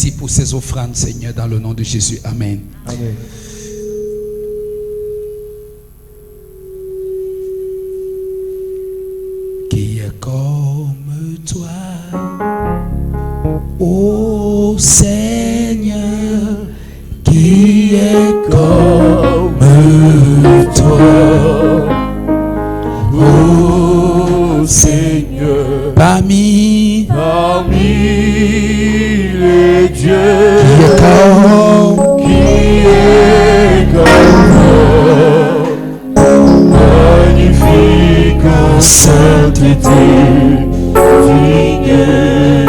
Merci pour ces offrandes, Seigneur, dans le nom de Jésus. Amen. Amen. Qui est comme toi, ô Seigneur, qui est comme toi, Ô Seigneur, parmi les dieux, qui qui est comme toi, magnifique en sainteté, digne de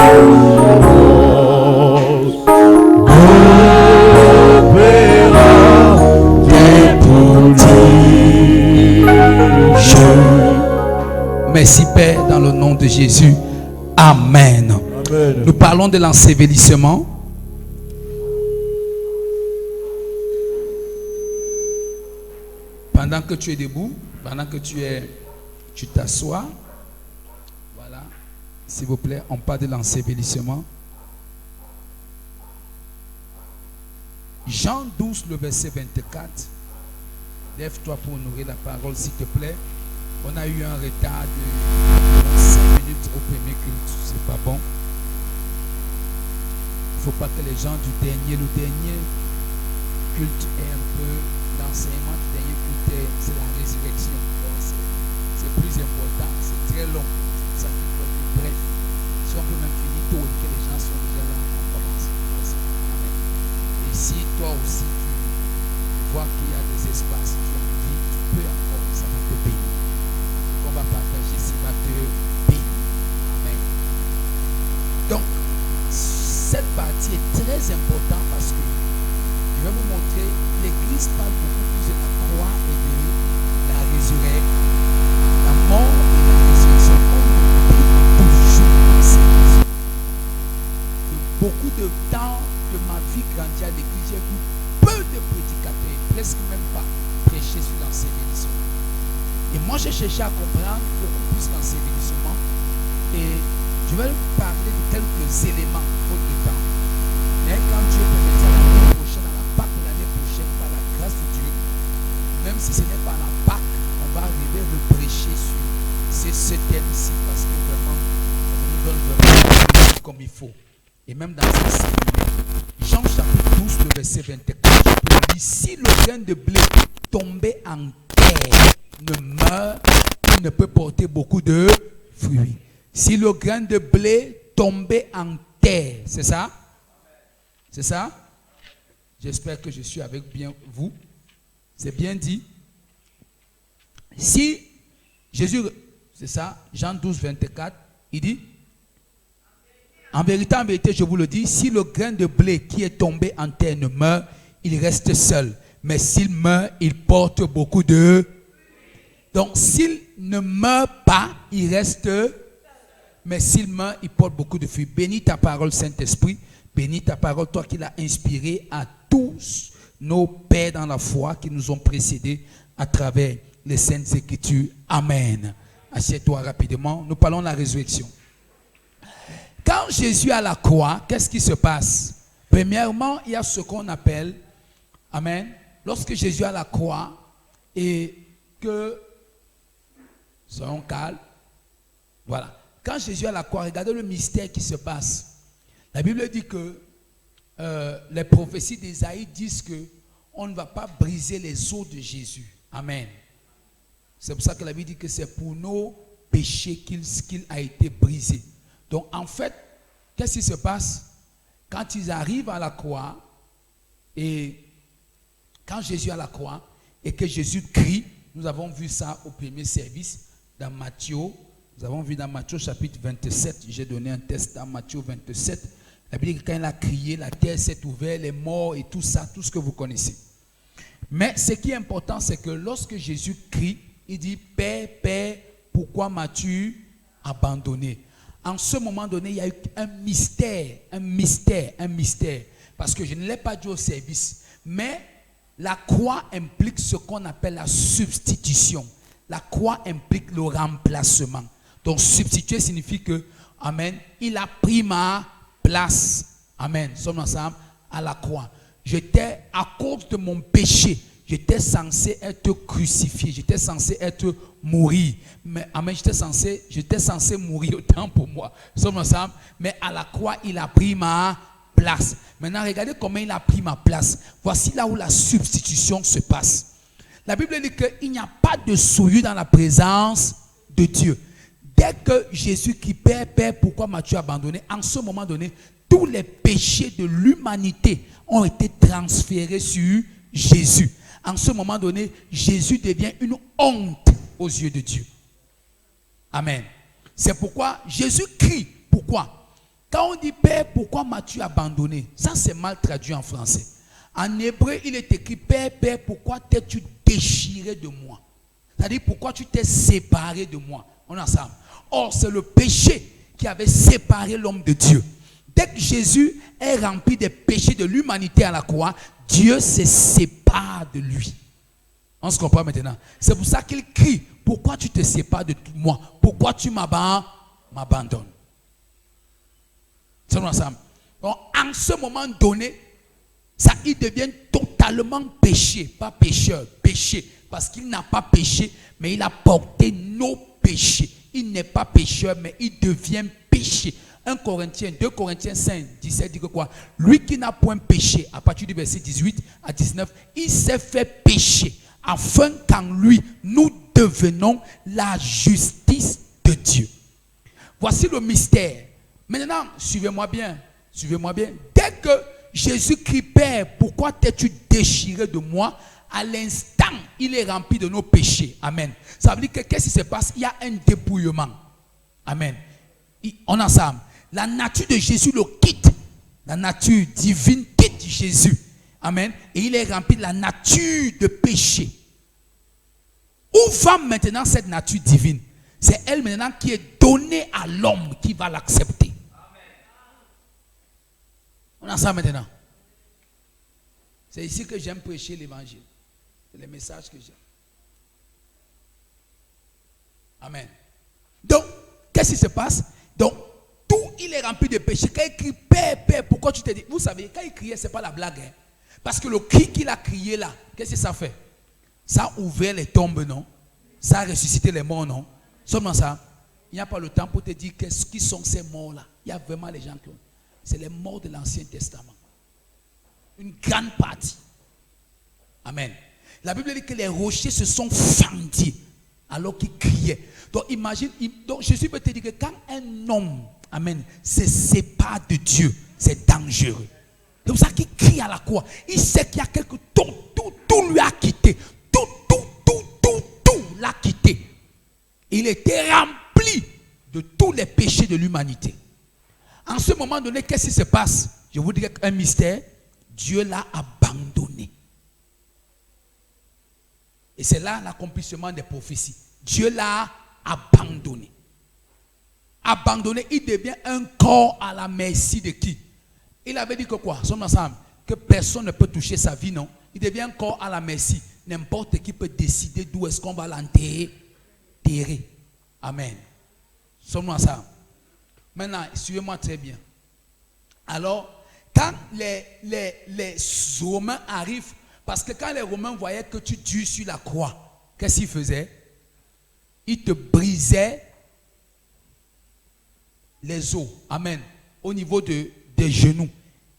louange, opéra des prodiges. Merci Père, dans le nom de Jésus. Amen. Amen. Nous parlons de l'ensevelissement. Pendant que tu es debout, pendant que tu t'assois, voilà, s'il vous plaît, on parle de l'ensevelissement. Jean 12, le verset 24. Lève-toi pour nourrir la parole, s'il te plaît. On a eu un retard de 5 minutes au premier culte. C'est pas bon. Il ne faut pas que les gens le dernier culte est un peu, l'enseignement du dernier culte, c'est la résurrection. C'est plus important, c'est très long. Ça peut bref. Si on peut même finir tôt et que les gens sont déjà là, on commence. Et si toi aussi tu vois qu'il y a des espaces, tu as envie, tu peux encore, ça va te bénir. On va partager, ça va te bénir. Amen. Donc, cette partie est très importante parce que je vais vous montrer, l'Église parle beaucoup plus de la croix et de la résurrection, la mort et la résurrection. On oublie toujours ces choses. Beaucoup de temps de ma vie grandie à l'Église, j'ai vu peu de prédicateurs, presque même pas, prêcher sur l'ensevelissement. Et moi, j'ai cherché à comprendre beaucoup plus l'ensevelissement. Et je vais parler de quelques éléments, faute de temps. Mais quand Dieu permettra l'année prochaine, à la Pâque de l'année prochaine, par la grâce de Dieu, même si ce n'est pas la Pâque, on va arriver à prêcher sur ce thème-ci parce que vraiment, ça nous donne vraiment comme il faut. Et même dans ce séminaire, Jean chapitre 12, le verset 24, je peux dire, si le grain de blé tombé en terre ne meurt, il ne peut porter beaucoup de fruits. Si le grain de blé tombé en terre, c'est ça? C'est ça? J'espère que je suis avec bien vous. C'est bien dit. Si Jésus, c'est ça, Jean 12, 24, il dit, en vérité, je vous le dis, si le grain de blé qui est tombé en terre ne meurt, il reste seul. Mais s'il meurt, il porte beaucoup de... Donc, s'il ne meurt pas, il reste... Mais s'il meurt, il porte beaucoup de fruits. Bénis ta parole, Saint-Esprit. Bénis ta parole, toi qui l'as inspiré à tous nos pères dans la foi qui nous ont précédés à travers les Saintes Écritures. Amen. Assieds-toi rapidement. Nous parlons de la résurrection. Quand Jésus est à la croix, qu'est-ce qui se passe? Premièrement, il y a ce qu'on appelle, amen, lorsque Jésus est à la croix et que, soyons calmes, voilà. Quand Jésus est à la croix, regardez le mystère qui se passe. La Bible dit que les prophéties d'Ésaïe disent qu'on ne va pas briser les os de Jésus. Amen. C'est pour ça que la Bible dit que c'est pour nos péchés qu'il a été brisé. Donc en fait, qu'est-ce qui se passe? Quand ils arrivent à la croix, et quand Jésus est à la croix, et que Jésus crie, nous avons vu ça au premier service, dans Matthieu, nous avons vu dans Matthieu chapitre 27, j'ai donné un test dans Matthieu 27, la Bible dit que quand il a crié, la terre s'est ouverte, les morts et tout ça, tout ce que vous connaissez. Mais ce qui est important, c'est que lorsque Jésus crie, il dit, Père, Père, pourquoi m'as-tu abandonné? En ce moment donné, il y a eu un mystère. Parce que je ne l'ai pas dit au service. Mais la croix implique ce qu'on appelle la substitution. La croix implique le remplacement. Donc, substituer signifie que, amen, il a pris ma place. Amen. Nous sommes ensemble à la croix. J'étais, à cause de mon péché, j'étais censé être crucifié. J'étais censé être mourir. Mais amen, j'étais censé mourir autant pour moi. Nous sommes ensemble. Mais à la croix, il a pris ma place. Maintenant, regardez comment il a pris ma place. Voici là où la substitution se passe. La Bible dit qu'il n'y a pas de souillure dans la présence de Dieu. Dès que Jésus qui Père, pourquoi m'as-tu abandonné? En ce moment donné, tous les péchés de l'humanité ont été transférés sur Jésus. En ce moment donné, Jésus devient une honte aux yeux de Dieu. Amen. C'est pourquoi Jésus crie. Pourquoi? Quand on dit Père, pourquoi m'as-tu abandonné? Ça, c'est mal traduit en français. En hébreu, il est écrit Père, pourquoi t'es-tu déchiré de moi? C'est-à-dire, pourquoi tu t'es séparé de moi? On est ensemble. Or, c'est le péché qui avait séparé l'homme de Dieu. Dès que Jésus est rempli des péchés de l'humanité à la croix, Dieu se sépare de lui. On se comprend maintenant. C'est pour ça qu'il crie, pourquoi tu te sépares de moi? Pourquoi tu m'abandonnes? C'est ensemble. Donc, en ce moment donné, ça, il devient totalement péché, pas pécheur, péché. Parce qu'il n'a pas péché, mais il a porté nos péchés. Il n'est pas pécheur, mais il devient péché. 2 Corinthiens 5, 17 dit que quoi? Lui qui n'a point péché, à partir du verset 18 à 19, il s'est fait pécher, afin qu'en lui, nous devenons la justice de Dieu. Voici le mystère. Maintenant, suivez-moi bien. Suivez-moi bien. Dès que Jésus crie, Père, pourquoi t'es-tu déchiré de moi? À l'instant, il est rempli de nos péchés. Amen. Ça veut dire que qu'est-ce qui se passe? Il y a un dépouillement. Amen. On est ensemble. La nature de Jésus le quitte. La nature divine quitte Jésus. Amen. Et il est rempli de la nature de péché. Où va maintenant cette nature divine? C'est elle maintenant qui est donnée à l'homme qui va l'accepter. On est ensemble maintenant. C'est ici que j'aime prêcher l'évangile. C'est le message que j'aime. Amen. Donc, qu'est-ce qui se passe? Donc, tout il est rempli de péché. Quand il crie Père, pourquoi tu t'es dit? Vous savez, quand il criait, ce n'est pas la blague. Hein? Parce que le cri qu'il a crié là, qu'est-ce que ça fait? Ça a ouvert les tombes, non? Ça a ressuscité les morts, non? Seulement ça. Il n'y a pas le temps pour te dire qu'est-ce qui sont ces morts-là. Il y a vraiment les gens qui ont. C'est les morts de l'Ancien Testament. Une grande partie. Amen. La Bible dit que les rochers se sont fendus alors qu'ils criaient. Donc imagine, donc Jésus peut te dire que quand un homme, amen, se sépare de Dieu, c'est dangereux. C'est pour ça qu'il crie à la croix. Il sait qu'il y a quelque chose, tout lui a quitté. Tout l'a quitté. Il était rempli de tous les péchés de l'humanité. En ce moment donné, qu'est-ce qui se passe? Je vous dirais un mystère. Dieu l'a abandonné. Et c'est là l'accomplissement des prophéties. Dieu l'a abandonné. Abandonné, il devient un corps à la merci de qui? Il avait dit que quoi? Sommes ensemble. Que personne ne peut toucher sa vie, non? Il devient un corps à la merci. N'importe qui peut décider d'où est-ce qu'on va l'enterrer. Amen. Sommes-nous ensemble? Maintenant, suivez-moi très bien. Alors, quand les Romains arrivent, parce que quand les Romains voyaient que tu dures sur la croix, qu'est-ce qu'ils faisaient? Ils te brisaient les os. Amen. Au niveau des genoux.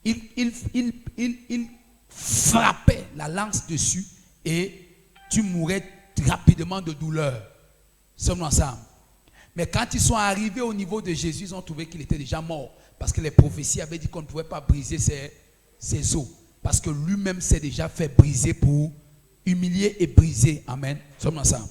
Ils frappaient la lance dessus et tu mourais rapidement de douleur. Sommes-nous ensemble? Mais quand ils sont arrivés au niveau de Jésus, ils ont trouvé qu'il était déjà mort. Parce que les prophéties avaient dit qu'on ne pouvait pas briser ses os. Parce que lui-même s'est déjà fait briser pour humilier et briser. Amen. Sommes-nous ensemble?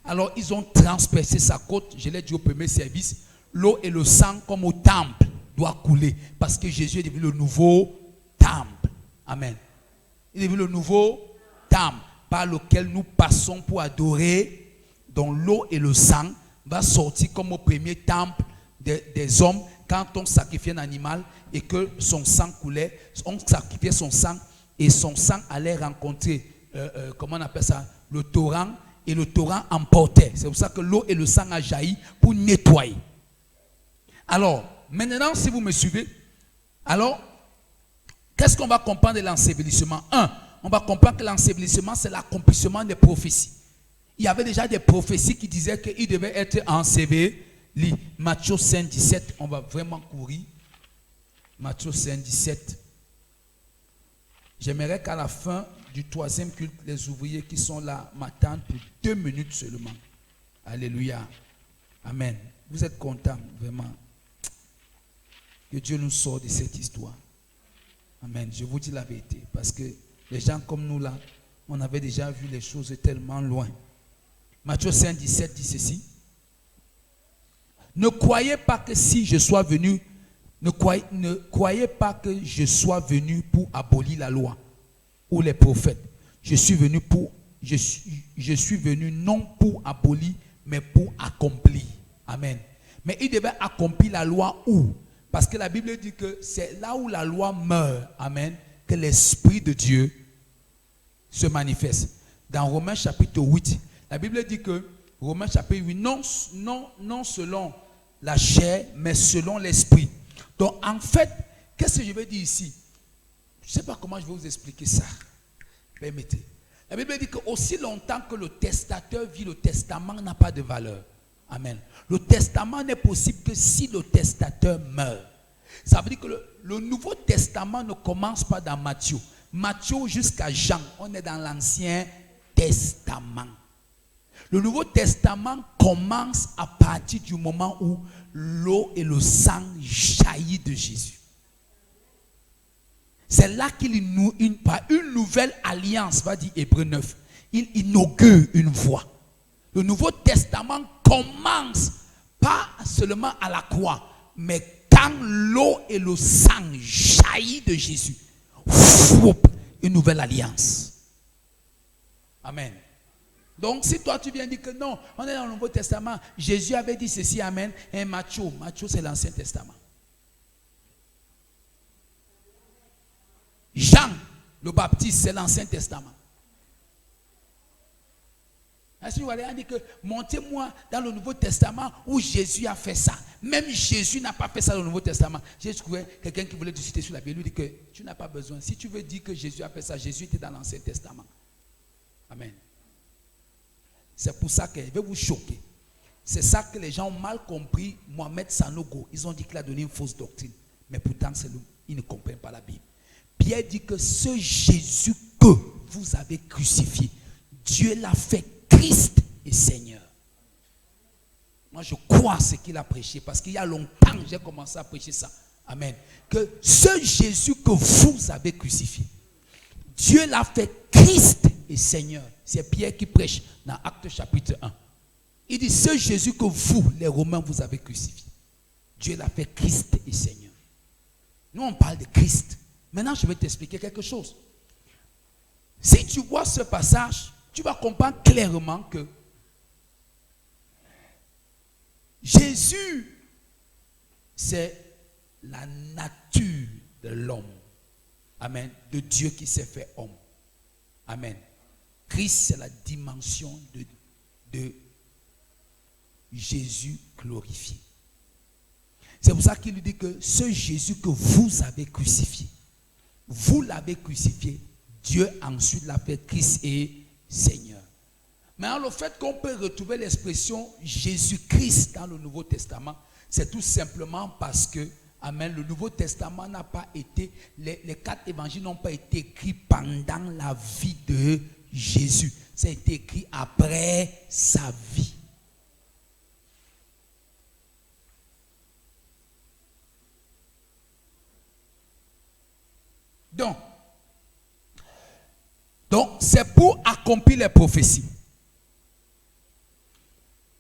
Alors ils ont transpercé sa côte. Je l'ai dit au premier service. L'eau et le sang comme au temple doivent couler. Parce que Jésus est devenu le nouveau temple. Amen. Il est devenu le nouveau temple par lequel nous passons pour adorer. Dont l'eau et le sang va sortir comme au premier temple des hommes quand on sacrifiait un animal et que son sang coulait. On sacrifiait son sang et son sang allait rencontrer, comment on appelle ça, le torrent, et le torrent emportait. C'est pour ça que l'eau et le sang a jailli pour nettoyer. Alors, maintenant, si vous me suivez, alors, Qu'est-ce qu'on va comprendre de l'ensevelissement? On va comprendre que l'ensevelissement, c'est l'accomplissement des prophéties. Il y avait déjà des prophéties qui disaient qu'il devait être enseveli. Matthieu 5, 17, on va vraiment courir. Matthieu 5, 17. J'aimerais qu'à la fin du 3e culte, les ouvriers qui sont là m'attendent pour 2 minutes seulement. Alléluia. Amen. Vous êtes contents, vraiment. Que Dieu nous sorte de cette histoire. Amen. Je vous dis la vérité. Parce que les gens comme nous là, on avait déjà vu les choses tellement loin. Matthieu 5, 17 dit ceci. Ne croyez pas que si je sois venu, ne croyez pas que je sois venu pour abolir la loi ou les prophètes. Je suis venu non pour abolir, mais pour accomplir. Amen. Mais il devait accomplir la loi où? Parce que la Bible dit que c'est là où la loi meurt, amen, que l'Esprit de Dieu se manifeste. Dans Romains chapitre 8, la Bible dit que, Romains chapitre 8, non selon la chair, mais selon l'Esprit. Donc en fait, qu'est-ce que je veux dire ici? Je ne sais pas comment je vais vous expliquer ça. Permettez. La Bible dit que aussi longtemps que le testateur vit, le testament n'a pas de valeur. Amen. Le testament n'est possible que si le testateur meurt. Ça veut dire que le Nouveau Testament ne commence pas dans Matthieu. Matthieu jusqu'à Jean, on est dans l'Ancien Testament. Le Nouveau Testament commence à partir du moment où l'eau et le sang jaillissent de Jésus. C'est là qu'il par une nouvelle alliance, va dire Hébreux 9, il inaugure une voie. Le Nouveau Testament commence pas seulement à la croix, mais quand l'eau et le sang jaillissent de Jésus, une nouvelle alliance. Amen. Donc si toi tu viens dire que non, on est dans le Nouveau Testament, Jésus avait dit ceci, amen, et Matthieu c'est l'Ancien Testament. Jean le Baptiste, c'est l'Ancien Testament. Est-ce que vous allez dire que montez-moi dans le Nouveau Testament où Jésus a fait ça. Même Jésus n'a pas fait ça dans le Nouveau Testament. J'ai trouvé quelqu'un qui voulait discuter sur la Bible, lui dit que tu n'as pas besoin. Si tu veux dire que Jésus a fait ça, Jésus était dans l'Ancien Testament. Amen. C'est pour ça que je vais vous choquer. C'est ça que les gens ont mal compris. Mohamed Sanogo, ils ont dit qu'il a donné une fausse doctrine. Mais pourtant, ils ne comprennent pas la Bible. Pierre dit que ce Jésus que vous avez crucifié, Dieu l'a fait Christ et Seigneur. Moi, je crois ce qu'il a prêché parce qu'il y a longtemps que j'ai commencé à prêcher ça. Amen. Que ce Jésus que vous avez crucifié, Dieu l'a fait Christ et Seigneur. C'est Pierre qui prêche dans Actes chapitre 1. Il dit, ce Jésus que vous, les Romains, vous avez crucifié, Dieu l'a fait Christ et Seigneur. Nous, on parle de Christ. Maintenant, je vais t'expliquer quelque chose. Si tu vois ce passage, tu vas comprendre clairement que Jésus, c'est la nature de l'homme. Amen. De Dieu qui s'est fait homme. Amen. Christ, c'est la dimension de Jésus glorifié. C'est pour ça qu'il lui dit que ce Jésus que vous avez crucifié, vous l'avez crucifié, Dieu ensuite l'a fait Christ et Seigneur. Maintenant, le fait qu'on peut retrouver l'expression Jésus-Christ dans le Nouveau Testament, c'est tout simplement parce que, amen, le Nouveau Testament n'a pas été, les 4 évangiles n'ont pas été écrits pendant la vie de Jésus. Ça a été écrit après sa vie. Donc c'est pour accomplir les prophéties.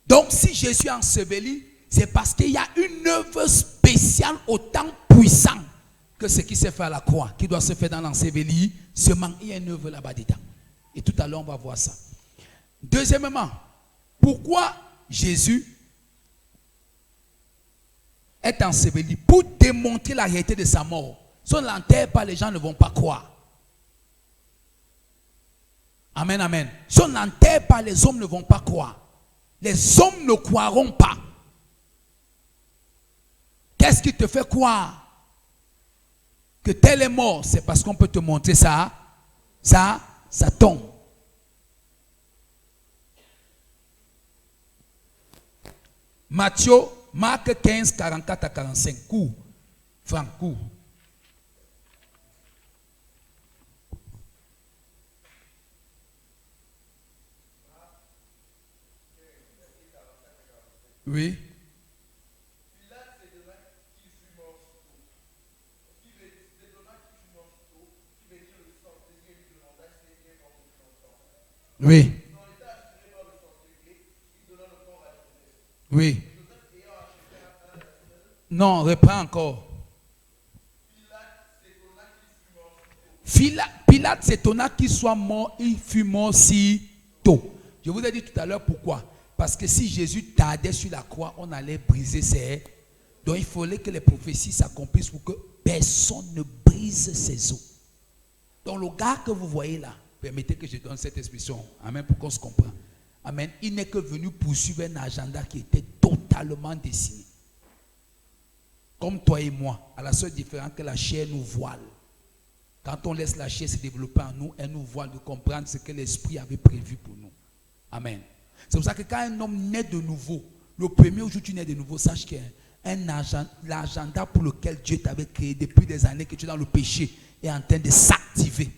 Donc si Jésus est enseveli, c'est parce qu'il y a une œuvre spéciale autant puissante que ce qui s'est fait à la croix, qui doit se faire dans l'ensevelissement. Il y a une œuvre là-bas dedans. Et tout à l'heure, on va voir ça. Deuxièmement, pourquoi Jésus est enseveli? Pour démontrer la réalité de sa mort. Si on ne l'enterre pas, les gens ne vont pas croire. Amen, amen. Si on ne l'enterre pas, les hommes ne vont pas croire. Les hommes ne croiront pas. Qu'est-ce qui te fait croire que tel est mort, c'est parce qu'on peut te montrer ça tombe. Marc 15, 44 à 45. Cours. Franck, cours. Oui. Oui. Oui. Non, reprends encore. Pilate s'étonna qu'il soit mort, il fut mort si tôt. Je vous ai dit tout à l'heure pourquoi. Parce que si Jésus tardait sur la croix, on allait briser ses... Donc il fallait que les prophéties s'accomplissent pour que personne ne brise ses os. Donc le gars que vous voyez là, permettez que je donne cette expression, amen, pour qu'on se comprenne. Amen. Il n'est que venu poursuivre un agenda qui était totalement dessiné. Comme toi et moi, à la seule différence que la chair nous voile. Quand on laisse la chair se développer en nous, elle nous voile de comprendre ce que l'esprit avait prévu pour nous. Amen. C'est pour ça que quand un homme naît de nouveau, le premier jour où tu nais de nouveau, sache qu'il y a l'agenda pour lequel Dieu t'avait créé depuis des années que tu es dans le péché est en train de s'activer.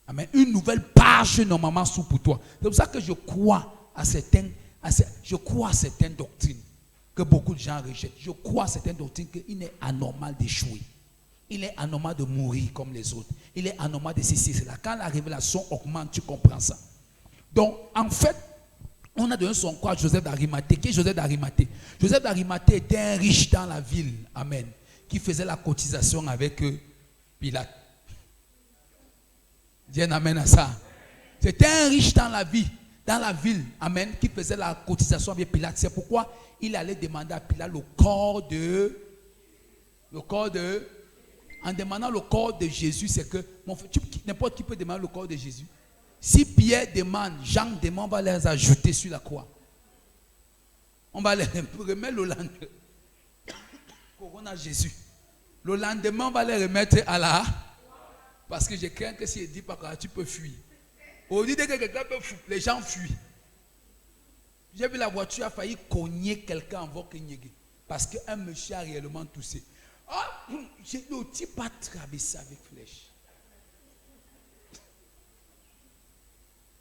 Amen. Une nouvelle page normalement s'ouvre pour toi. C'est pour ça que je crois à certaines doctrines que beaucoup de gens rejettent. Je crois à certaines doctrines qu'il est anormal d'échouer. Il est anormal de mourir comme les autres. Il est anormal de ceci, cela. Quand la révélation augmente, tu comprends ça. Donc, en fait, on a donné son corps à Joseph d'Arimathée. Qui est Joseph d'Arimathée? Joseph d'Arimathée était un riche dans la ville. Amen. Qui faisait la cotisation avec Pilate. Dis un amen à ça. C'était un riche dans la ville. Amen. Qui faisait la cotisation avec Pilate. C'est pourquoi il allait demander à Pilate le corps de... En demandant le corps de Jésus, c'est que n'importe qui peut demander le corps de Jésus. Si Pierre demande, Jean demande, on va les ajouter sur la croix. On va les remettre le lendemain. Corona Jésus. Le lendemain, on va les remettre à la. Parce que je crains que s'il dit pas que tu peux fuir. Au lieu de que quelqu'un peut fuir, les gens fuient. J'ai vu la voiture a failli cogner quelqu'un en voie Kenyege. Parce qu'un monsieur a réellement toussé. Oh, le type a traversé avec flèche.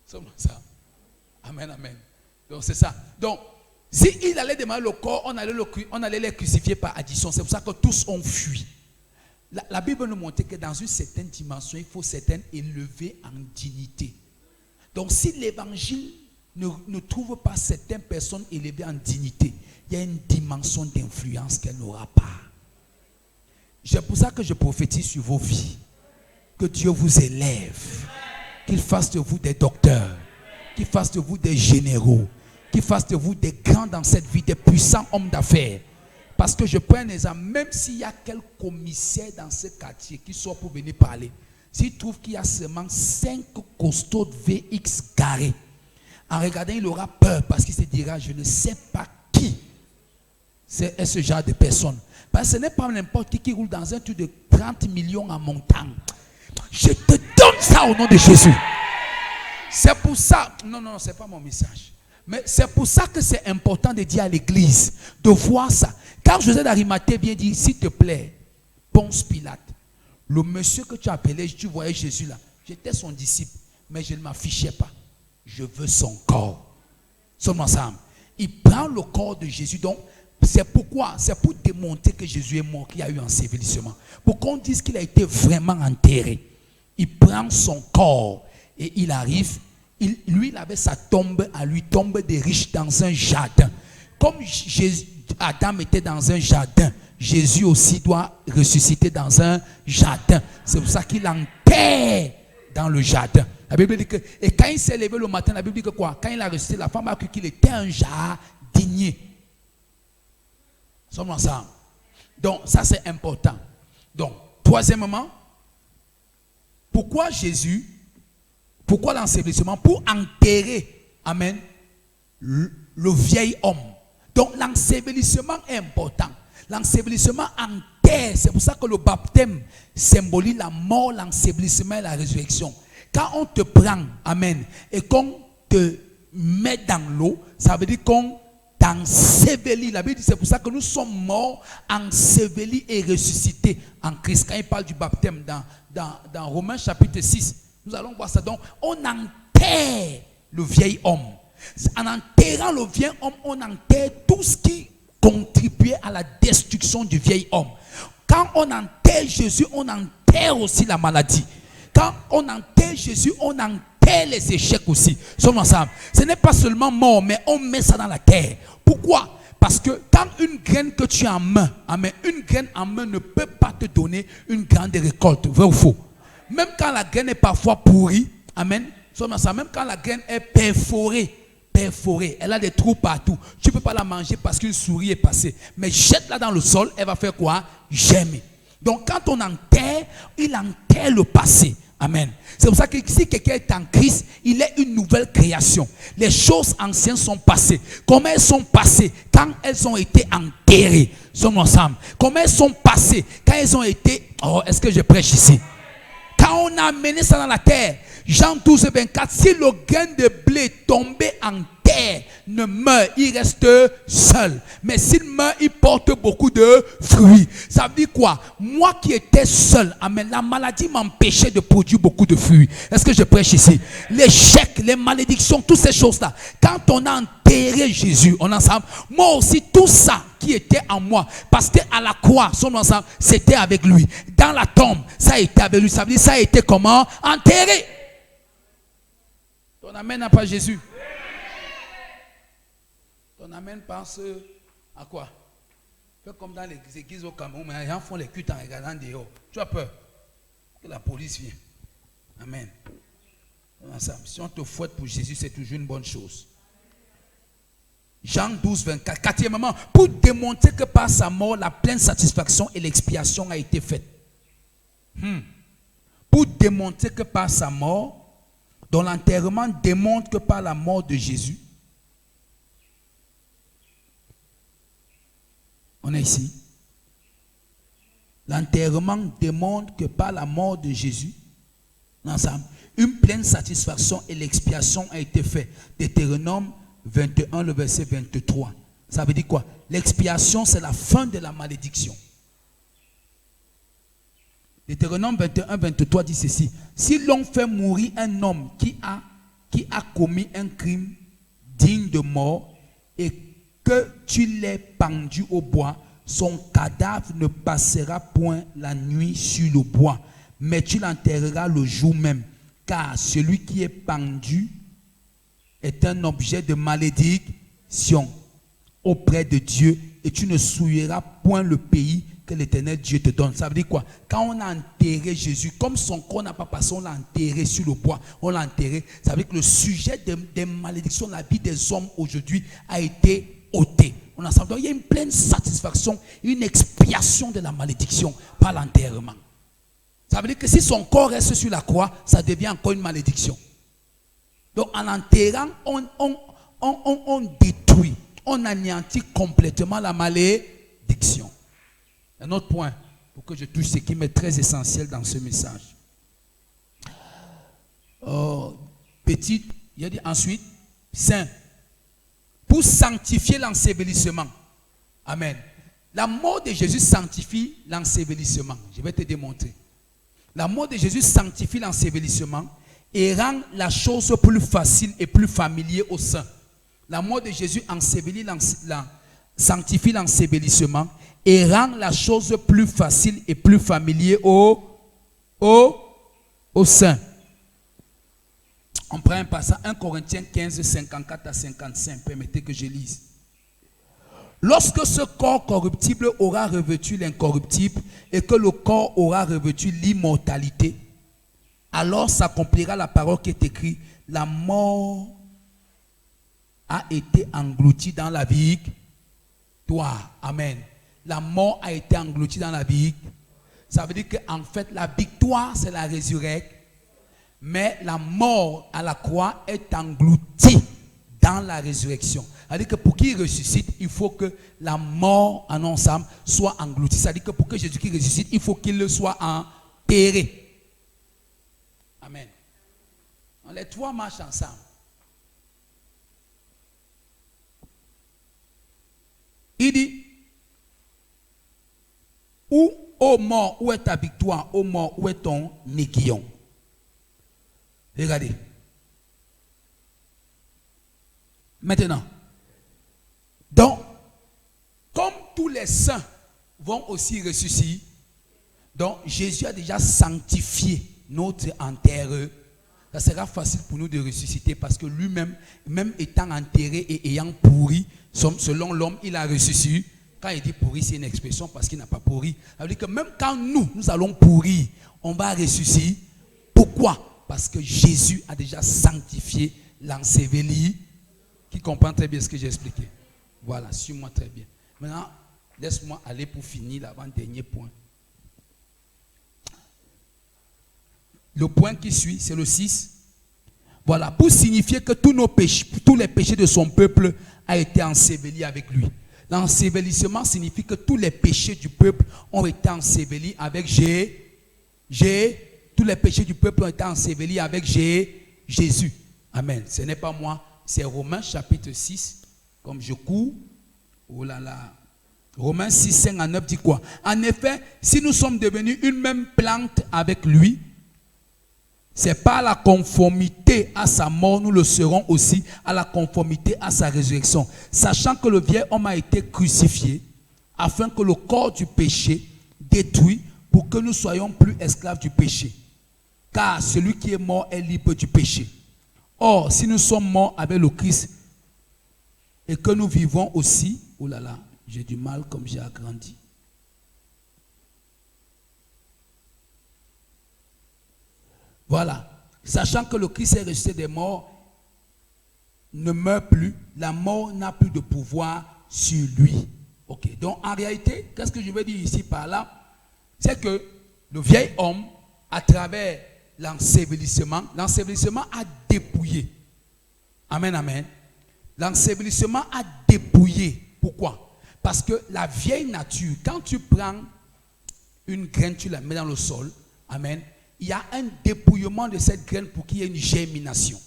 C'est ça. Amen, amen. Donc c'est ça. Donc, s'il allait demander le corps, on allait les crucifier par addition. C'est pour ça que tous ont fui. La Bible nous montre que dans une certaine dimension, il faut certaines élever en dignité. Donc si l'évangile ne trouve pas certaines personnes élevées en dignité, il y a une dimension d'influence qu'elle n'aura pas. C'est pour ça que je prophétise sur vos vies. Que Dieu vous élève. Qu'il fasse de vous des docteurs. Qu'il fasse de vous des généraux. Qu'il fasse de vous des grands dans cette vie, des puissants hommes d'affaires. Parce que je prends un exemple, même s'il y a quel commissaire dans ce quartier qui sort pour venir parler, s'il trouve qu'il y a seulement 5 costauds de VX garés, en regardant, il aura peur parce qu'il se dira, je ne sais pas qui c'est ce genre de personne. Parce que ce n'est pas n'importe qui roule dans un truc de 30 millions en montagne. Je te donne ça au nom de Jésus. C'est pour ça, non, ce n'est pas mon message. Mais c'est pour ça que c'est important de dire à l'église, de voir ça. Quand Joseph d'Arimathée vient dire, s'il te plaît, Ponce Pilate, le monsieur que tu appelais, tu voyais Jésus là, j'étais son disciple, mais je ne m'affichais pas. Je veux son corps. Sommes ensemble. Il prend le corps de Jésus. Donc, c'est pourquoi, c'est pour démontrer que Jésus est mort, qu'il y a eu un ensevelissement. Pour qu'on dise qu'il a été vraiment enterré. Il prend son corps et il arrive. Lui, il avait sa tombe à lui, tombe des riches dans un jardin. Comme Adam était dans un jardin, Jésus aussi doit ressusciter dans un jardin. C'est pour ça qu'il enterre dans le jardin. La Bible dit que, et quand il s'est levé le matin, la Bible dit que quoi? Quand il a ressuscité, la femme a cru qu'il était un jardinier. Sommes ensemble. Donc, ça c'est important. Donc, troisièmement, pourquoi Jésus, pourquoi l'ensevelissement? Pour enterrer, amen, le vieil homme. Donc, l'ensevelissement est important. L'ensevelissement enterre enterre. C'est pour ça que le baptême symbolise la mort, l'ensevelissement et la résurrection. Quand on te prend, amen, et qu'on te met dans l'eau, ça veut dire qu'on t'ensevelit. La Bible dit c'est pour ça que nous sommes morts, ensevelis et ressuscités en Christ. Quand il parle du baptême dans Romains chapitre 6, nous allons voir ça. Donc, on enterre le vieil homme. En enterrant le vieil homme, on enterre tout ce qui contribuait à la destruction du vieil homme. Quand on enterre Jésus, on enterre aussi la maladie. Quand on enterre Jésus, on enterre les échecs aussi. Sommes ensemble. Ce n'est pas seulement mort, mais on met ça dans la terre. Pourquoi? Parce que quand une graine que tu as en main, amen, une graine en main ne peut pas te donner une grande récolte. Vrai ou faux? Même quand la graine est parfois pourrie, amen, sommes ensemble. Même quand la graine est perforée, elle a des trous partout. Tu ne peux pas la manger parce qu'une souris est passée. Mais jette-la dans le sol, elle va faire quoi? Germer. Donc quand on enterre, il enterre le passé. Amen. C'est pour ça que si quelqu'un est en Christ, il est une nouvelle création. Les choses anciennes sont passées. Comment elles sont passées? Quand elles ont été enterrées. Sommes ensemble. Comment elles sont passées? Quand elles ont été... Oh, est-ce que je prêche ici? Quand on a amené ça dans la terre, Jean 12, 24, si le grain de blé tombé en terre ne meurt, il reste seul. Mais s'il meurt, il porte beaucoup de fruits. Ça veut dire quoi? Moi qui étais seul, amen, la maladie m'empêchait de produire beaucoup de fruits. Est-ce que je prêche ici? L'échec, les malédictions, toutes ces choses-là. Quand on a enterré Jésus, on ensemble, moi aussi, tout ça qui était en moi, parce qu'à la croix, son ensemble, c'était avec lui. Dans la tombe, ça a été avec lui. Ça veut dire, ça a été comment? Enterré. Ton amen n'a pas Jésus. Ton amen pense à quoi? Fais comme dans les églises au Cameroun, mais les gens font les cultes en regardant dehors. Tu as peur que la police vienne. Amen. Si on te fouette pour Jésus, c'est toujours une bonne chose. Jean 12, 24. Quatrièmement, pour démontrer que par sa mort, la pleine satisfaction et l'expiation a été faite. Pour démontrer que par sa mort, dont l'enterrement démontre que par la mort de Jésus, on est ici. L'enterrement démontre que par la mort de Jésus, ensemble, une pleine satisfaction et l'expiation a été faite. Deutéronome 21, le verset 23. Ça veut dire quoi? L'expiation, c'est la fin de la malédiction. Deutéronome 21, 23 dit ceci. Si l'on fait mourir un homme qui a commis un crime digne de mort et que tu l'aies pendu au bois, son cadavre ne passera point la nuit sur le bois, mais tu l'enterreras le jour même, car celui qui est pendu est un objet de malédiction auprès de Dieu, et tu ne souilleras point le pays que l'Éternel Dieu te donne. Ça veut dire quoi? Quand on a enterré Jésus, comme son corps n'a pas passé, on l'a enterré sur le bois, on l'a enterré. Ça veut dire que le sujet des malédictions de la vie des hommes aujourd'hui a été ôté. On a, donc, il y a une pleine satisfaction, une expiation de la malédiction par l'enterrement. Ça veut dire que si son corps reste sur la croix, ça devient encore une malédiction. Donc en enterrant, on détruit, on anéantit complètement la malédiction. Un autre point, pour que je touche ce qui m'est très essentiel dans ce message. Petit, il a dit ensuite, saint, pour sanctifier l'ensevelissement. Amen. La mort de Jésus sanctifie l'ensevelissement. Je vais te démontrer. La mort de Jésus sanctifie l'ensevelissement et rend la chose plus facile et plus familière aux saints. La mort de Jésus sanctifie l'ensevelissement et rend la chose plus facile et plus familière aux saints. On prend un passage, 1 Corinthiens 15, 54 à 55. Permettez que je lise. Lorsque ce corps corruptible aura revêtu l'incorruptible et que le corps aura revêtu l'immortalité, alors s'accomplira la parole qui est écrite. La mort a été engloutie dans la victoire. Amen. La mort a été engloutie dans la victoire. Ça veut dire qu'en fait, la victoire, c'est la résurrection. Mais la mort à la croix est engloutie dans dans la résurrection. C'est-à-dire que pour qu'il ressuscite, il faut que la mort en ensemble soit engloutie. C'est-à-dire que pour que Jésus-Christ ressuscite, il faut qu'il soit enterré. Amen. Les trois marchent ensemble. Il dit, où, ô mort, où est ta victoire? Ô mort, où est ton aiguillon? Regardez. Maintenant, donc, comme tous les saints vont aussi ressusciter, donc Jésus a déjà sanctifié notre enterreur. Ça sera facile pour nous de ressusciter parce que lui-même, même étant enterré et ayant pourri, selon l'homme, il a ressuscité. Quand il dit pourri, c'est une expression parce qu'il n'a pas pourri. Ça veut dire que même quand nous allons pourrir, on va ressusciter. Pourquoi? Parce que Jésus a déjà sanctifié l'enseveli. Qui comprend très bien ce que j'ai expliqué. Voilà, suis-moi très bien. Maintenant, laisse-moi aller pour finir l'avant-dernier point. Le point qui suit, c'est le 6. Voilà, pour signifier que tous les péchés de son peuple ont été ensevelis avec lui. L'ensevelissement signifie que tous les péchés du peuple ont été ensevelis avec tous les péchés du peuple ont été ensevelis avec Jésus. Amen. Ce n'est pas moi. C'est Romains chapitre 6, comme je cours. Oh là là. Romains 6, 5 à 9 dit quoi? En effet, si nous sommes devenus une même plante avec lui, c'est par la conformité à sa mort, nous le serons aussi à la conformité à sa résurrection. Sachant que le vieil homme a été crucifié, afin que le corps du péché détruit, pour que nous soyons plus esclaves du péché. Car celui qui est mort est libre du péché. Or, si nous sommes morts avec le Christ et que nous vivons aussi, oh là là, j'ai du mal comme j'ai agrandi. Voilà. Sachant que le Christ est ressuscité des morts, ne meurt plus, la mort n'a plus de pouvoir sur lui. Ok. Donc, en réalité, qu'est-ce que je veux dire ici par là? C'est que le vieil homme, à travers l'ensevelissement a dépouillé. Amen, amen. L'ensevelissement a dépouillé. Pourquoi? Parce que la vieille nature, quand tu prends une graine, tu la mets dans le sol, amen, il y a un dépouillement de cette graine pour qu'il y ait une germination.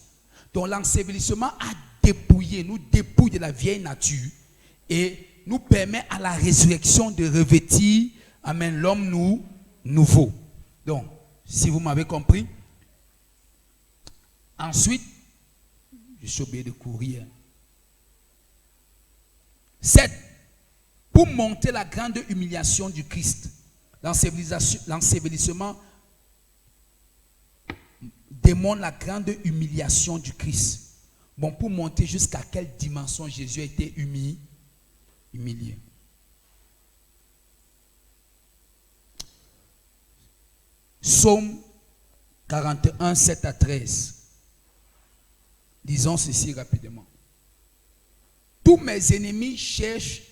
Donc l'ensevelissement a dépouillé, nous dépouille de la vieille nature et nous permet à la résurrection de revêtir, amen, l'homme nouveau. Donc, si vous m'avez compris. Ensuite, je suis obligé de courir. 7. Pour monter la grande humiliation du Christ, l'ensevelissement démontre la grande humiliation du Christ. Bon, pour monter jusqu'à quelle dimension Jésus a été humilié. Psaume 41, 7 à 13. Disons ceci rapidement. Tous mes ennemis cherchent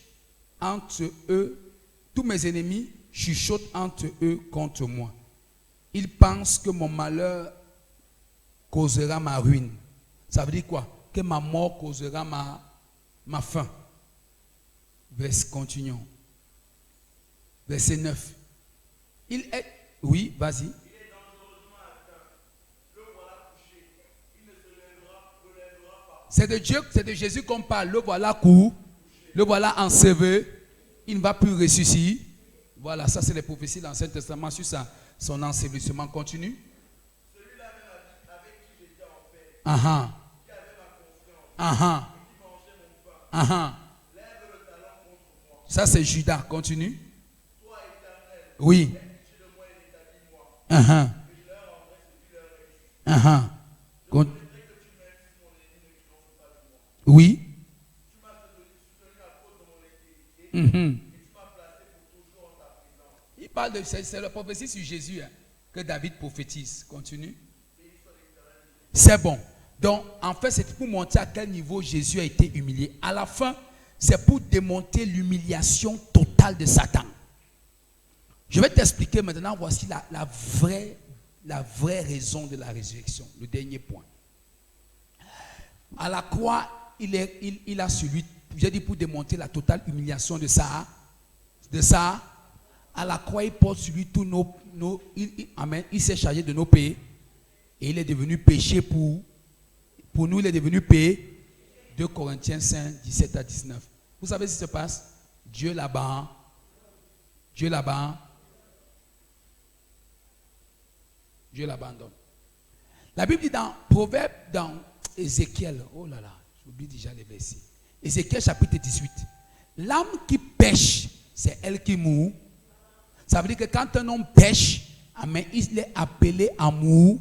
entre eux, tous mes ennemis chuchotent entre eux contre moi. Ils pensent que mon malheur causera ma ruine. Ça veut dire quoi? Que ma mort causera ma fin. Continuons. Verset 9. Il est... Oui, vas-y. C'est de Dieu, c'est de Jésus qu'on parle. Le voilà couché, le voilà enseveli, il ne va plus ressusciter. Voilà, ça c'est les prophéties de l'Ancien Testament sur son ensevelissement. Continue. Celui-là avec qui j'étais en paix, qui avait ma confiance, qui mangeait mon pain, lève le talon contre moi. Ça c'est Judas, continue. Toi éternel, oui. Oui. Tu m'as soutenu à cause de mon intégrité et tu m'as placé pour toujours en ta présence. Il parle de c'est la prophétie sur Jésus que David prophétise. Continue. C'est bon. Donc, en fait, c'est pour montrer à quel niveau Jésus a été humilié. À la fin, c'est pour démontrer l'humiliation totale de Satan. Je vais t'expliquer maintenant, voici la vraie raison de la résurrection, le dernier point. À la croix, il a sur lui, j'ai dit pour démontrer la totale humiliation de ça, à la croix, il porte sur lui tous amen, il s'est chargé de nos péchés et il est devenu péché pour nous, il est devenu péché. 2 Corinthiens 5, 17 à 19. Vous savez ce qui se passe? Dieu l'abandonne. La Bible dit dans Proverbe, dans Ézéchiel, oh là là, j'oublie déjà les versets. Ézéchiel chapitre 18. L'âme qui pêche, c'est elle qui mourut. Ça veut dire que quand un homme pêche, amen, il est appelé à mourir.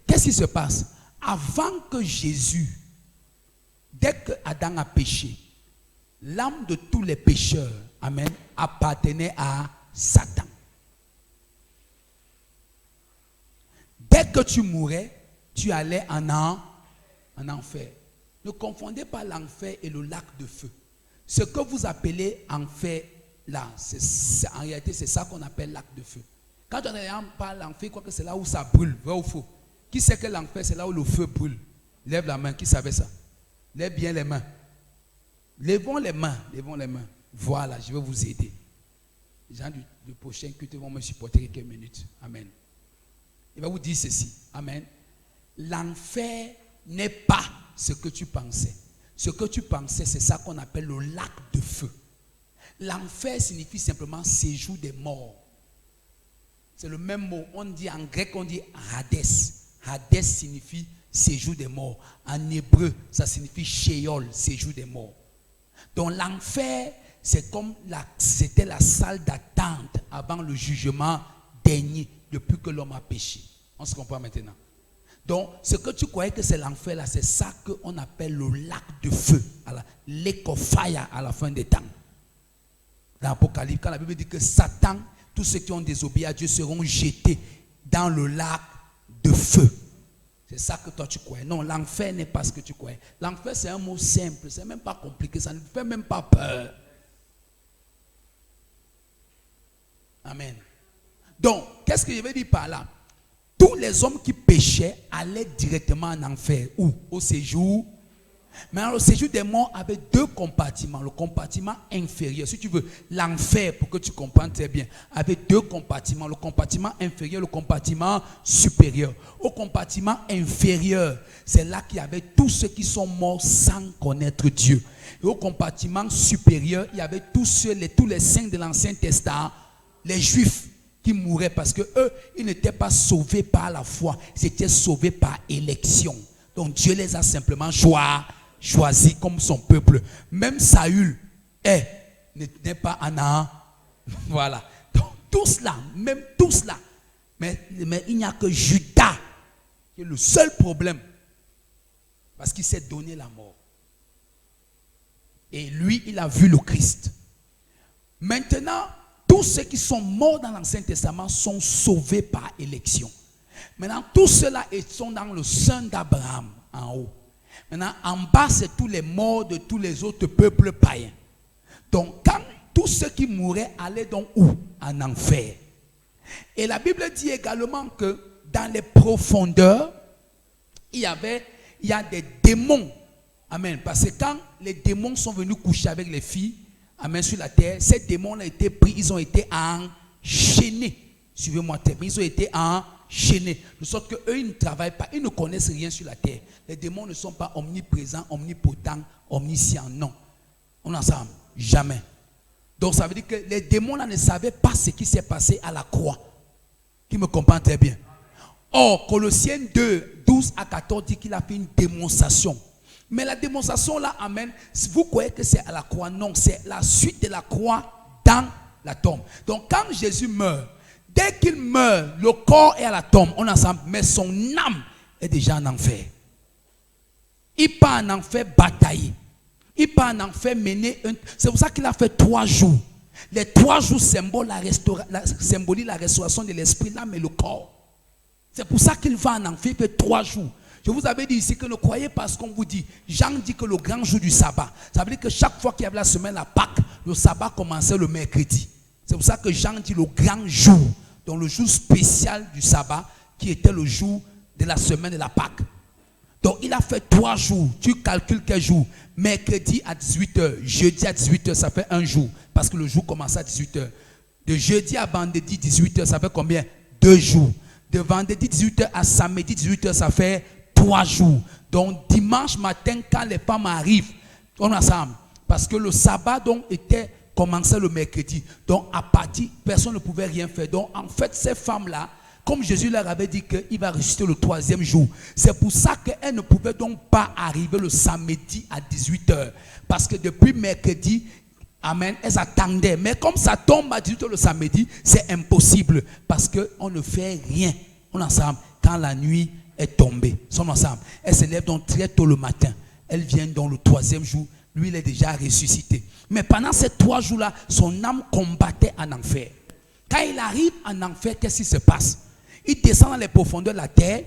Qu'est-ce qui se passe? Avant que Jésus, dès que Adam a péché, l'âme de tous les pécheurs, amen, appartenait à Satan. Dès que tu mourais, tu allais en enfer. Ne confondez pas l'enfer et le lac de feu. Ce que vous appelez enfer là, en réalité, c'est ça qu'on appelle lac de feu. Quand on parle l'enfer, quoi que c'est là où ça brûle, vrai ou faux? Qui sait que l'enfer, c'est là où le feu brûle? Lève la main, qui savait ça? Lève bien les mains. Levons les mains. Voilà, je vais vous aider. Les gens du prochain culte vont me supporter quelques minutes. Amen. Il va vous dire ceci. Amen. L'enfer n'est pas ce que tu pensais. Ce que tu pensais, c'est ça qu'on appelle le lac de feu. L'enfer signifie simplement séjour des morts. C'est le même mot. On dit en grec, on dit Hades. Hades signifie séjour des morts. En hébreu, ça signifie Sheol, séjour des morts. Donc l'enfer, c'est comme c'était la salle d'attente avant le jugement dernier, depuis que l'homme a péché. On se comprend maintenant. Donc, ce que tu croyais que c'est l'enfer là, c'est ça qu'on appelle le lac de feu, lake of fire à la fin des temps. Dans l'Apocalypse, quand la Bible dit que Satan, tous ceux qui ont désobéi à Dieu seront jetés dans le lac de feu. C'est ça que toi tu croyais. Non, l'enfer n'est pas ce que tu croyais. L'enfer, c'est un mot simple, c'est même pas compliqué, ça ne fait même pas peur. Amen. Donc, qu'est-ce que je veux dire par là? Tous les hommes qui péchaient allaient directement en enfer. Où? Au séjour. Maintenant, le séjour des morts avait deux compartiments. Le compartiment inférieur, si tu veux, l'enfer, pour que tu comprennes très bien, avait deux compartiments. Le compartiment inférieur, le compartiment supérieur. Au compartiment inférieur, c'est là qu'il y avait tous ceux qui sont morts sans connaître Dieu. Et au compartiment supérieur, il y avait tous les saints de l'Ancien Testament, les Juifs qui mouraient parce que eux, ils n'étaient pas sauvés par la foi, ils étaient sauvés par élection. Donc Dieu les a simplement choisis comme son peuple. Même Saül n'est pas en. Voilà. Donc tous là, même tous là. Mais il n'y a que Judas qui est le seul problème. Parce qu'il s'est donné la mort. Et lui, il a vu le Christ. Maintenant, tous ceux qui sont morts dans l'Ancien Testament sont sauvés par élection. Maintenant, tous ceux-là sont dans le sein d'Abraham, en haut. Maintenant, en bas, c'est tous les morts de tous les autres peuples païens. Donc, quand tous ceux qui mouraient allaient donc où? En enfer. Et la Bible dit également que dans les profondeurs, il y a des démons. Amen. Parce que quand les démons sont venus coucher avec les filles, amen, sur la terre, ces démons ont été pris, ils ont été enchaînés. Suivez-moi très bien, ils ont été enchaînés. De sorte qu'eux, ils ne travaillent pas, ils ne connaissent rien sur la terre. Les démons ne sont pas omniprésents, omnipotents, omniscients. Non. On est ensemble. Jamais. Donc ça veut dire que les démons là ne savaient pas ce qui s'est passé à la croix. Qui me comprend très bien. Or, Colossiens 2, 12 à 14 dit qu'il a fait une démonstration. Mais la démonstration là, amen, vous croyez que c'est à la croix? Non, c'est la suite de la croix dans la tombe. Donc quand Jésus meurt, dès qu'il meurt, le corps est à la tombe, on est ensemble, mais son âme est déjà en enfer. Il part en enfer batailler. Il part en enfer mener. C'est pour ça qu'il a fait 3 jours. Les 3 jours symbolisent la restauration de l'esprit, l'âme et le corps. C'est pour ça qu'il va en enfer, il fait 3 jours. Je vous avais dit ici que ne croyez pas ce qu'on vous dit. Jean dit que le grand jour du sabbat, ça veut dire que chaque fois qu'il y avait la semaine à Pâques, le sabbat commençait le mercredi. C'est pour ça que Jean dit le grand jour, donc le jour spécial du sabbat, qui était le jour de la semaine de la Pâques. Donc il a fait 3 jours. Tu calcules quel jour? Mercredi à 18h, jeudi à 18h, ça fait 1 jour. Parce que le jour commence à 18h. De jeudi à vendredi 18h, ça fait combien? 2 jours. De vendredi 18h à samedi 18h, ça fait 3 jours. Donc dimanche matin, quand les femmes arrivent, on est ensemble. Parce que le sabbat donc commençait le mercredi. Donc à partir, personne ne pouvait rien faire. Donc en fait, ces femmes-là, comme Jésus leur avait dit qu'il va ressusciter le 3e jour, c'est pour ça qu'elles ne pouvaient donc pas arriver le samedi à 18h. Parce que depuis mercredi, amen, elles attendaient. Mais comme ça tombe à 18h le samedi, c'est impossible. Parce qu'on ne fait rien. On est ensemble. Quand la nuit est tombée, ils sont ensemble. Elles se lèvent donc très tôt le matin. Elles viennent donc le 3e jour. Lui, il est déjà ressuscité. Mais pendant ces 3 jours-là, son âme combattait en enfer. Quand il arrive en enfer, qu'est-ce qui se passe? Il descend dans les profondeurs de la terre.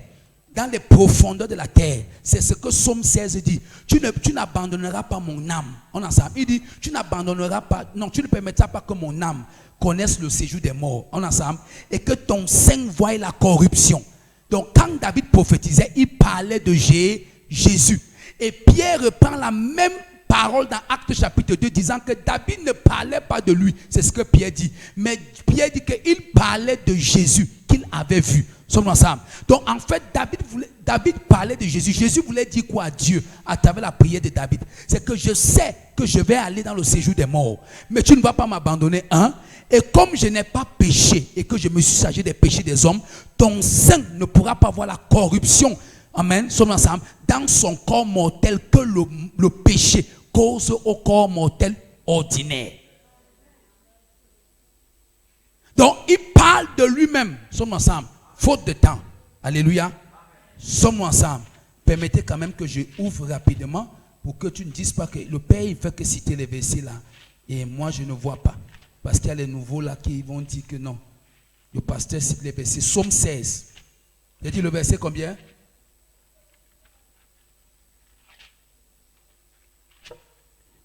Dans les profondeurs de la terre. C'est ce que Psaume 16 dit. Tu n'abandonneras pas mon âme. On ensemble. Il dit, tu n'abandonneras pas, non, tu ne permettras pas que mon âme connaisse le séjour des morts. On ensemble. Et que ton sein voie la corruption. Donc quand David prophétisait, il parlait de Jésus. Et Pierre reprend la même parole dans Actes chapitre 2 disant que David ne parlait pas de lui. C'est ce que Pierre dit. Mais Pierre dit qu'il parlait de Jésus qu'il avait vu. Sommes ensemble. Donc en fait, David parlait de Jésus. Jésus voulait dire quoi à Dieu à travers la prière de David? C'est que je sais que je vais aller dans le séjour des morts. Mais tu ne vas pas m'abandonner. Hein? Et comme je n'ai pas péché et que je me suis chargé des péchés des hommes, ton sein ne pourra pas voir la corruption. Amen. Sommes ensemble. Dans son corps mortel que le péché cause au corps mortel ordinaire. Donc il parle de lui-même. Sommes ensemble. Faute de temps. Alléluia. Sommes ensemble. Permettez quand même que je ouvre rapidement pour que tu ne dises pas que le Père il fait que citer les versets là. Et moi je ne vois pas. Parce qu'il y a les nouveaux là qui vont dire que non. Le pasteur cite les versets. Psaume 16. J'ai dit le verset combien?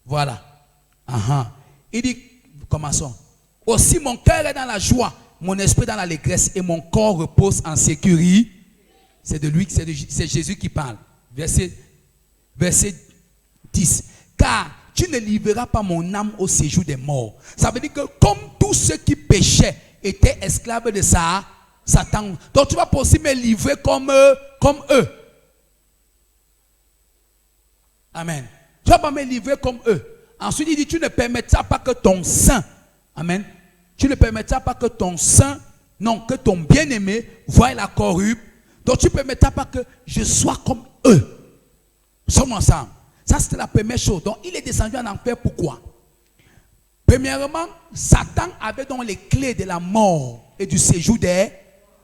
Voilà. Il dit, commençons. Aussi mon cœur est dans la joie, mon esprit dans l'allégresse et mon corps repose en sécurité. C'est de lui, c'est Jésus qui parle. Verset 10. Car tu ne livreras pas mon âme au séjour des morts. Ça veut dire que comme tous ceux qui péchaient étaient esclaves de Satan, donc tu vas pas aussi me livrer comme eux. Amen. Tu ne vas pas me livrer comme eux. Ensuite, il dit, tu ne permettras pas que ton sein, amen, tu ne permettras pas que ton sein, non, que ton bien-aimé voie la corruption. Donc, tu ne permettras pas que je sois comme eux. Nous sommes ensemble. Ça, c'était la première chose. Donc, il est descendu en enfer. Pourquoi? Premièrement, Satan avait donc les clés de la mort et du séjour des...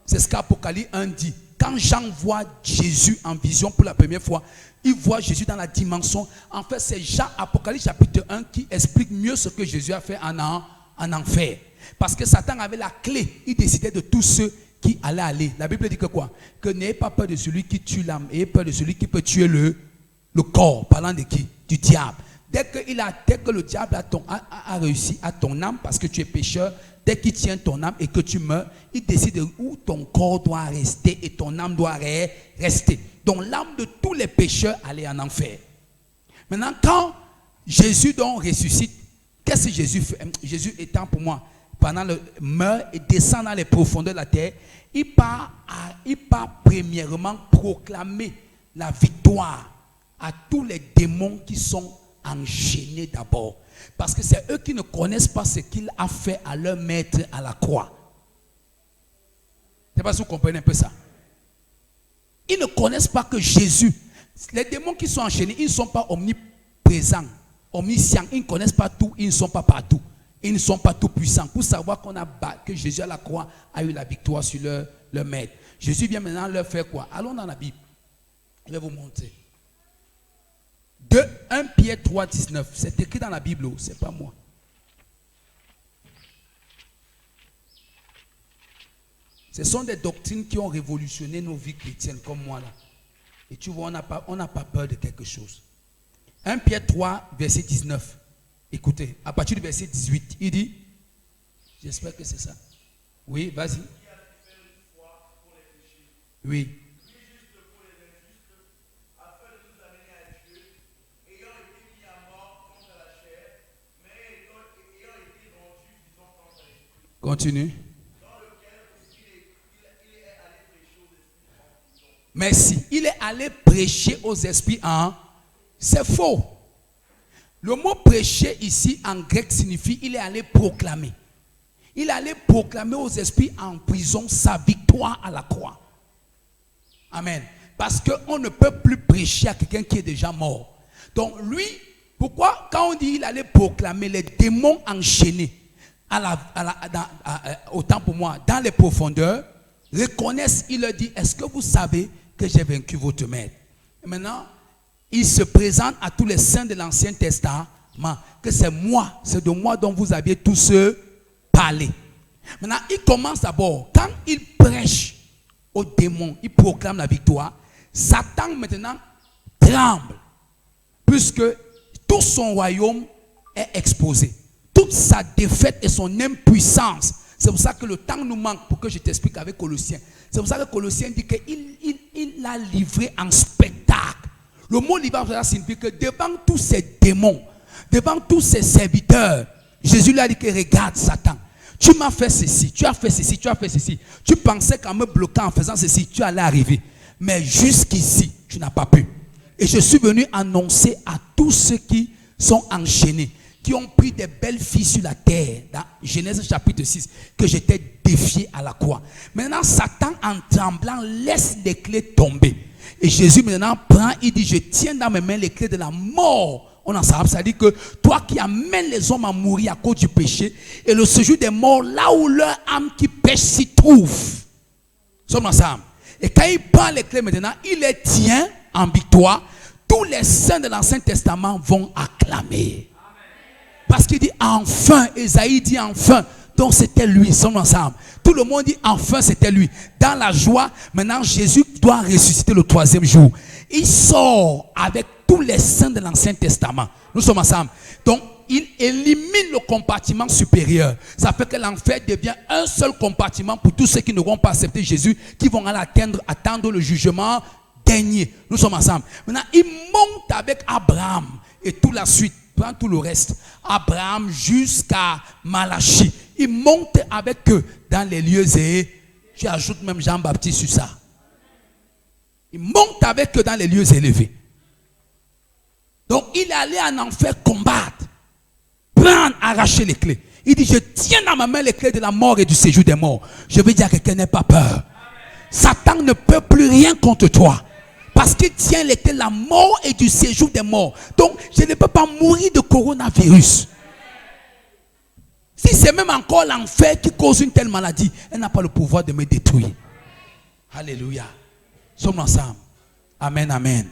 C'est ce qu'Apocalypse 1 dit. Quand Jean voit Jésus en vision pour la première fois, il voit Jésus dans la dimension. En fait, c'est Jean, Apocalypse chapitre 1 qui explique mieux ce que Jésus a fait en enfer. Parce que Satan avait la clé. Il décidait de tous ceux qui allaient aller. La Bible dit que quoi? Que n'ayez pas peur de celui qui tue l'âme. Ayez peur de celui qui peut tuer le corps. Parlant de qui? Du diable. Dès que le diable a réussi à ton âme parce que tu es pécheur, dès qu'il tient ton âme et que tu meurs, il décide où ton corps doit rester et ton âme doit rester. Donc l'âme de tous les pécheurs allait en enfer. Maintenant, quand Jésus donc ressuscite, qu'est-ce que Jésus fait? Jésus étant pour moi, pendant le meurt et descend dans les profondeurs de la terre, il part premièrement proclamer la victoire à tous les démons qui sont enchaînés d'abord. Parce que c'est eux qui ne connaissent pas ce qu'il a fait à leur maître à la croix. Je ne sais pas si vous comprenez un peu ça. Ils ne connaissent pas que Jésus, les démons qui sont enchaînés, ils ne sont pas omniprésents, omniscients. Ils ne connaissent pas tout, ils ne sont pas partout. Ils ne sont pas tout puissants. Pour savoir que Jésus à la croix a eu la victoire sur leur maître. Jésus vient maintenant leur faire quoi? Allons dans la Bible. Je vais vous montrer. 1 Pierre 3, 19. C'est écrit dans la Bible, ce n'est pas moi. Ce sont des doctrines qui ont révolutionné nos vies chrétiennes comme moi là. Et tu vois, on n'a pas peur de quelque chose. 1 Pierre 3, verset 19. Écoutez, à partir du verset 18, il dit, j'espère que c'est ça. Oui, vas-y. Oui. Continue. Merci. Il est allé prêcher aux esprits en... C'est faux. Le mot prêcher ici en grec signifie il est allé proclamer. Il est allé proclamer aux esprits en prison sa victoire à la croix. Amen. Parce qu'on ne peut plus prêcher à quelqu'un qui est déjà mort. Donc lui, pourquoi quand on dit il allait proclamer, les démons enchaînés autant pour moi, dans les profondeurs, reconnaissent, il leur dit, est-ce que vous savez que j'ai vaincu votre maître? Et maintenant, il se présente à tous les saints de l'Ancien Testament que c'est moi, c'est de moi dont vous aviez tous parlé. Maintenant, il commence d'abord, quand il prêche aux démons, il proclame la victoire, Satan maintenant tremble, puisque tout son royaume est exposé. Toute sa défaite et son impuissance. C'est pour ça que le temps nous manque pour que je t'explique avec Colossiens. C'est pour ça que Colossiens dit qu'il l'a livré en spectacle. Le mot livré en spectacle signifie que devant tous ces démons, devant tous ces serviteurs, Jésus lui a dit que regarde Satan, tu m'as fait ceci, tu as fait ceci, tu as fait ceci. Tu pensais qu'en me bloquant, en faisant ceci, tu allais arriver. Mais jusqu'ici, tu n'as pas pu. Et je suis venu annoncer à tous ceux qui sont enchaînés, qui ont pris des belles filles sur la terre, dans Genèse chapitre 6, que j'étais défié à la croix. Maintenant, Satan, en tremblant, laisse les clés tomber. Et Jésus maintenant prend, il dit, je tiens dans mes mains les clés de la mort. On en sait, ça dit que toi qui amènes les hommes à mourir à cause du péché, et le séjour des morts, là où leur âme qui pêche s'y trouve. Sommes ensemble. Et quand il prend les clés maintenant, il les tient en victoire. Tous les saints de l'Ancien Testament vont acclamer. Parce qu'il dit enfin, Ésaïe dit enfin, donc c'était lui, sommes ensemble. Tout le monde dit enfin c'était lui. Dans la joie, maintenant Jésus doit ressusciter le 3e jour. Il sort avec tous les saints de l'Ancien Testament. Nous sommes ensemble. Donc il élimine le compartiment supérieur. Ça fait que l'enfer devient un seul compartiment pour tous ceux qui n'auront pas accepté Jésus, qui vont aller attendre le jugement dernier. Nous sommes ensemble. Maintenant, il monte avec Abraham et toute la suite. Prends tout le reste. Abraham jusqu'à Malachie. Il monte avec eux dans les lieux et tu ajoutes même Jean-Baptiste sur ça. Il monte avec eux dans les lieux élevés. Donc il est allé en enfer combattre, prendre, arracher les clés. Il dit, je tiens dans ma main les clés de la mort et du séjour des morts. Je veux dire à quelqu'un, n'aie pas peur. Satan ne peut plus rien contre toi. Parce qu'il tient les clés de la mort et du séjour des morts. Donc, je ne peux pas mourir de coronavirus. Si c'est même encore l'enfer qui cause une telle maladie, elle n'a pas le pouvoir de me détruire. Alléluia. Sommes ensemble. Amen, amen.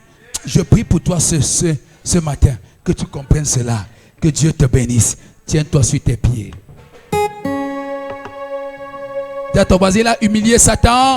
Je prie pour toi ce matin, que tu comprennes cela. Que Dieu te bénisse. Tiens-toi sur tes pieds. Dis à ton voisin là, humilier Satan.